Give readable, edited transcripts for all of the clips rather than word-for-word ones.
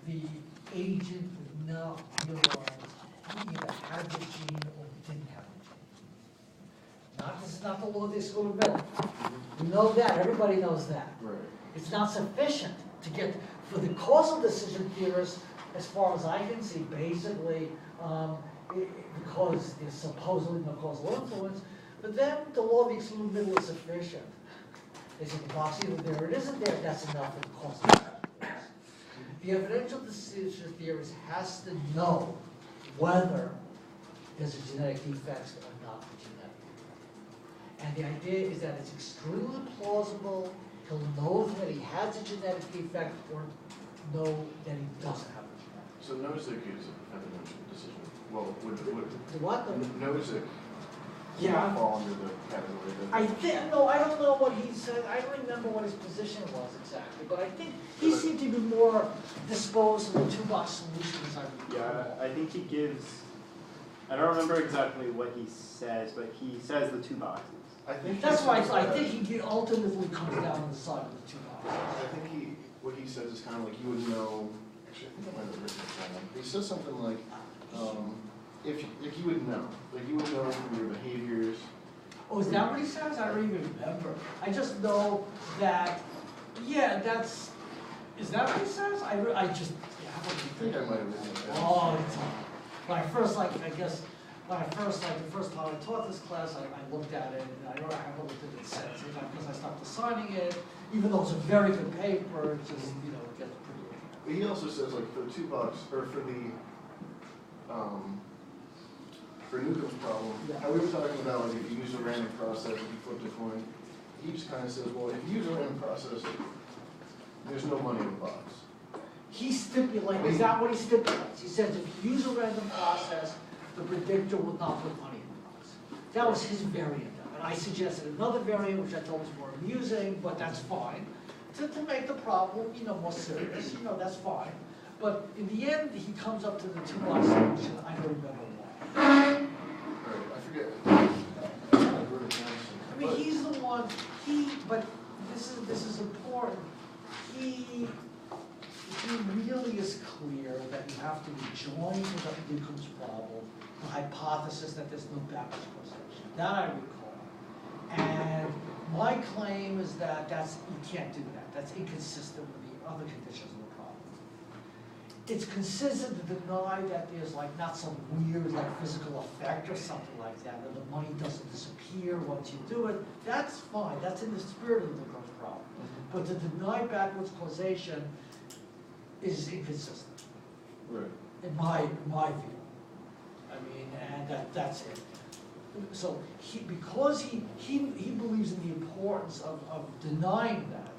the agent would not realize he either had the gene or didn't have the gene. This is not the law of the excluded middle. We know that, everybody knows that. Right. It's not sufficient to get, for the causal decision theorists, as far as I can see, basically, because there's supposedly no causal influence, but then the law of the excluded middle is sufficient. They say the box either there or it isn't there, that's enough for the causal decision theorists. The evidential decision theorist has to know whether there's a genetic defect or not a genetic defect. And the idea is that it's extremely plausible he'll know that he has a genetic defect or know that he doesn't have a genetic defect. So Nozick is an evidential decision. Well, would The what? Nozick Yeah. fall under the category that? I think, no, I don't know what he said, I don't remember what his position was exactly, but I think he seemed to be more disposed to the two-box solution as I recall. Yeah, I think he gives, I don't remember exactly what he says, but he says the two boxes. I think That's he why says I that- think he ultimately comes down on the side of the two boxes. I think what he says is kind of like you would know, actually, I think I might have written it down. He says something like, if you would know, like you would know from your behaviors. Oh, is that what he says? I don't even remember. I just know that, yeah, that's, is that what he says? I just, yeah, I I don't think I might have written it down. Oh, it's, when I first, like, I guess, when I first, like, the first time I taught this class, I looked at it, and I haven't looked at it since, you know, because I stopped assigning it, even though it's a very good paper, it just, you know, it gets pretty. But he also says like for the two box, or for the, for Newcomb's problem, Yeah. how we were talking about like if you use a random process, if you flip the coin, he just kind of says, well, if you use a random process, there's no money in the box. He stipulates, is that what he stipulates? He says if you use a random process, the predictor will not put money in the box. That was his variant of it. I suggested another variant, which I thought was more amusing, but that's fine. To make the problem, you know, more serious, you know, that's fine. But in the end, he comes up to the two-box solution, I don't remember why. Right, I forget. I wrote it down somewhere. I mean, he's the one, but this is important. He really is clear that you have to rejoin the Newcomb's problem, the hypothesis that there's no backwards causation. That I recall. And my claim is that you can't do that. That's inconsistent with the other conditions of the problem. It's consistent to deny that there's like not some weird like physical effect or something like that, that the money doesn't disappear once you do it. That's fine. That's in the spirit of the Newcomb's problem. But to deny backwards causation is inconsistent, Right. in my view. I mean, and that's it. So because he believes in the importance of denying that,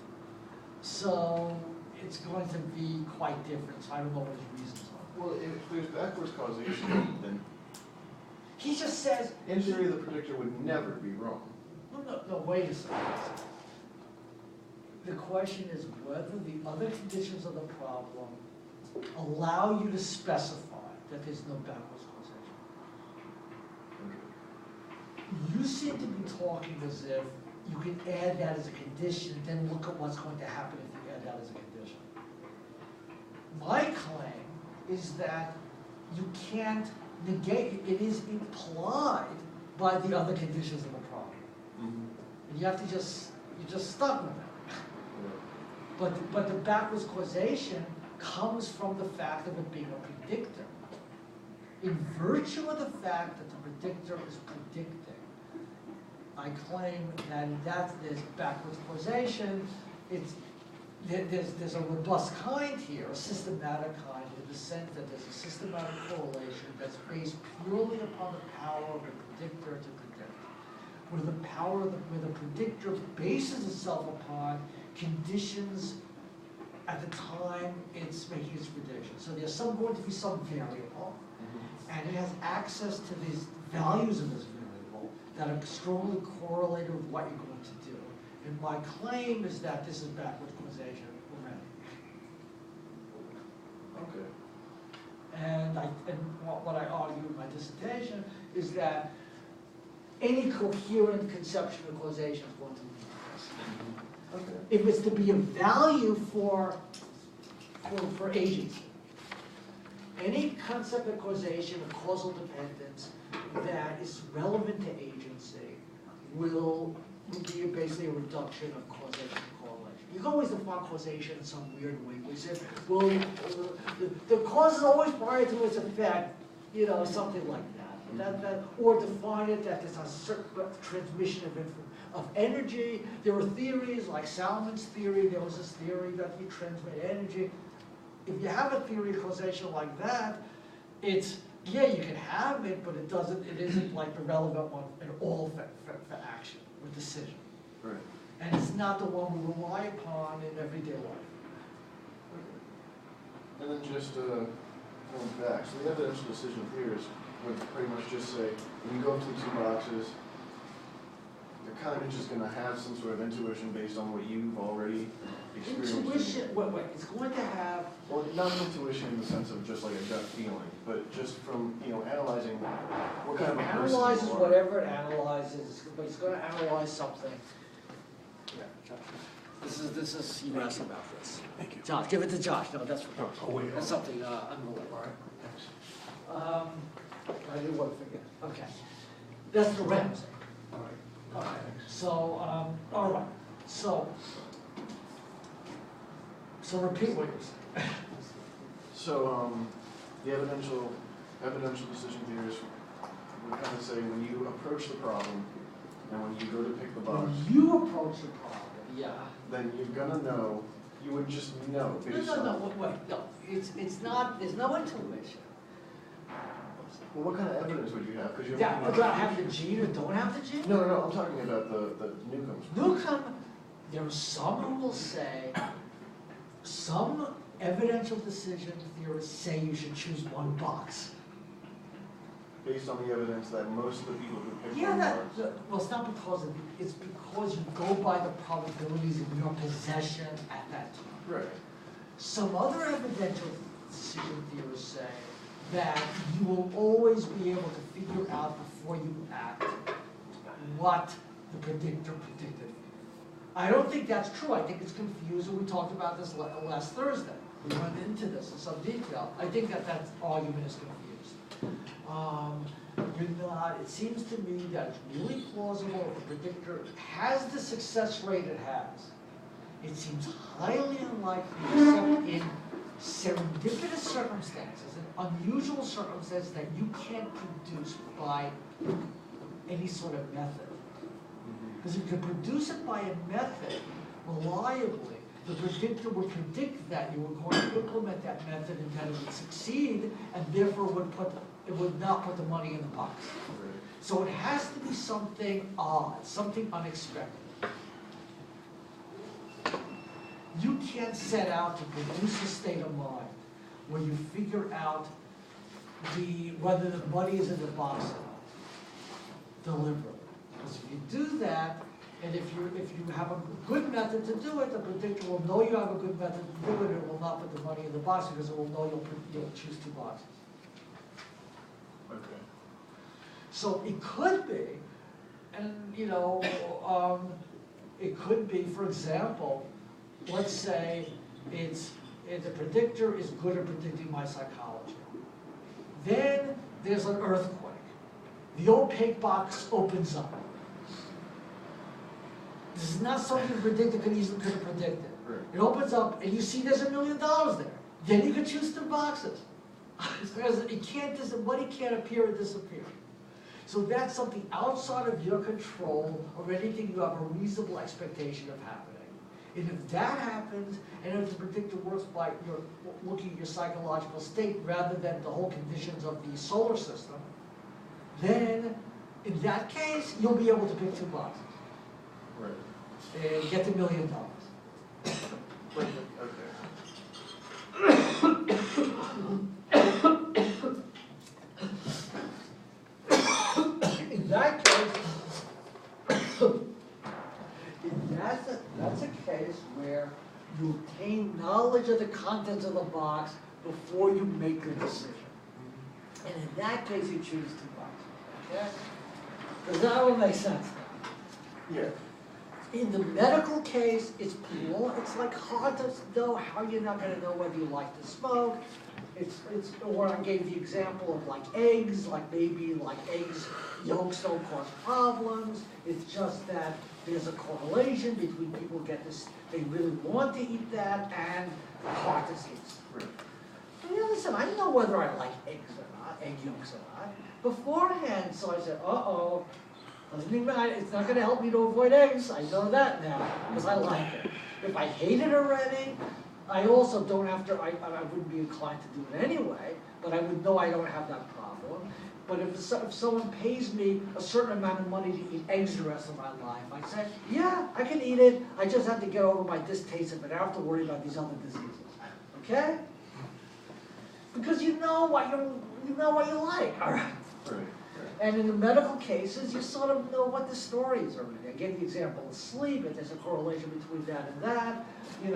so it's going to be quite different. So I don't know what his reasons are. Well, if there's backwards causation, then He just says, in theory the predictor would never be wrong. no, wait a second. The question is whether the other conditions of the problem allow you to specify that there's no backwards causation. You seem to be talking as if you can add that as a condition, then look at what's going to happen if you add that as a condition. My claim is that you can't negate, it is implied by the other conditions of the problem. And you have to you're just stuck with it. But the backwards causation comes from the fact of it being a predictor. In virtue of the fact that the predictor is predicting, I claim that there's backwards causation. There's a robust kind here, a systematic kind, in the sense that there's a systematic correlation that's based purely upon the power of the predictor to predict. Where the predictor bases itself upon conditions at the time it's making its prediction. So there's going to be some variable, and it has access to these values of this variable that are strongly correlated with what you're going to do. And my claim is that this is backwards causation already. Okay. And what I argue in my dissertation is that any coherent conception of causation is going to lead to this. Okay. If it's to be a value for agency, any concept of causation or causal dependence that is relevant to agency will be basically a reduction of causation and correlation. You can always define causation in some weird way. We said, well, the cause is always prior to its effect, you know, something like that. Or define it that there's a certain transmission of energy. There were theories like Salmon's theory. There was this theory that you transmit energy. If you have a theory of causation like that, it's, yeah, you can have it, but it isn't like the relevant one at all for action or decision. Right. And it's not the one we rely upon in everyday life. And then just going back, so the evidential decision theorists would pretty much just say, when you go through two boxes, you're kind of just going to have some sort of intuition based on what you've already experienced. Intuition, wait, it's going to have. Well, not intuition in the sense of just like a gut feeling, but just from, you know, analyzing what kind of a It person you analyzes are. whatever it analyzes, but it's going to analyze something. Yeah, Josh. This is, you asked about this. Thank you. Josh, give it to Josh. No, that's, Oh, wait. that's something unrelated. All right, thanks. I didn't want to forget. Okay. That's the Ramsey. All right. Okay. Thanks. So, all right. So repeat what you're saying. So, the evidential decision theorists would kind of say when you approach the problem and when you go to pick the box, When you approach the problem, yeah. then you're gonna know, you would just know based on. No, wait, no. It's not, there's no intuition. Well, what kind of evidence would you have? Because you're That, looking at- about having the gene or don't have the gene? No, I'm talking about the Newcombs. Newcomb, there are some who will say, some evidential decision theorists say you should choose one box. Based on the evidence that most of the people who pick Yeah, one that, box. well, it's not because of, it's because you go by the probabilities in your possession at that time. Right. Some other evidential decision theorists say that you will always be able to figure out before you act what the predictor predicted. I don't think that's true. I think it's confusing. We talked about this last Thursday. We went into this in some detail. I think that argument is confused. You're not, it seems to me that it's really plausible if the predictor has the success rate it has. It seems highly unlikely, except in serendipitous circumstances, an unusual circumstance that you can't produce by any sort of method. Because if you could produce it by a method reliably, the predictor would predict that you were going to implement that method and that it would succeed, and therefore would not put the money in the box. Right. So it has to be something odd, something unexpected. You can't set out to produce a state of mind where you figure out whether the money is in the box or not, deliberately. Because if you do that, and if you have a good method to do it, the predictor will know you have a good method to do it, and it will not put the money in the box because it will know you'll choose two boxes. Okay. So it could be, and you know, it could be, for example, let's say the predictor is good at predicting my psychology. Then there's an earthquake. The opaque box opens up. This is not something the predictor could have predicted. Right. It opens up and you see there's $1 million there. Then you can choose two boxes. Because money can't appear and disappear. So that's something outside of your control or anything you have a reasonable expectation of happening. And if that happens, and if the predictor works by looking at your psychological state rather than the whole conditions of the solar system, then in that case, you'll be able to pick two boxes Right. and get the $1 million. Okay. In that case, that's a case where you obtain knowledge of the contents of the box before you make your decision. And in that case, you choose two boxes, okay? Does that all make sense now? Yeah. In the medical case, it's like hard to know how you're not gonna know whether you like to smoke. Or I gave the example of like eggs, like maybe like eggs, yolks don't cause problems. It's just that there's a correlation between people get this, they really want to eat that and heart disease. Right. Yeah, listen, I know whether I like eggs or not, egg yolks or not, beforehand, so I said, uh-oh, doesn't even matter, it's not gonna help me to avoid eggs, I know that now, because I like it. If I hate it already, I also don't have to, I wouldn't be inclined to do it anyway, but I would know I don't have that problem. But if someone pays me a certain amount of money to eat eggs the rest of my life, I say, yeah, I can eat it, I just have to get over my distaste of it, I don't have to worry about these other diseases, okay? Because you know what you like, all right? Right. And in the medical cases, you sort of know what the stories are. I gave the example of sleep, if there's a correlation between that and that, you know.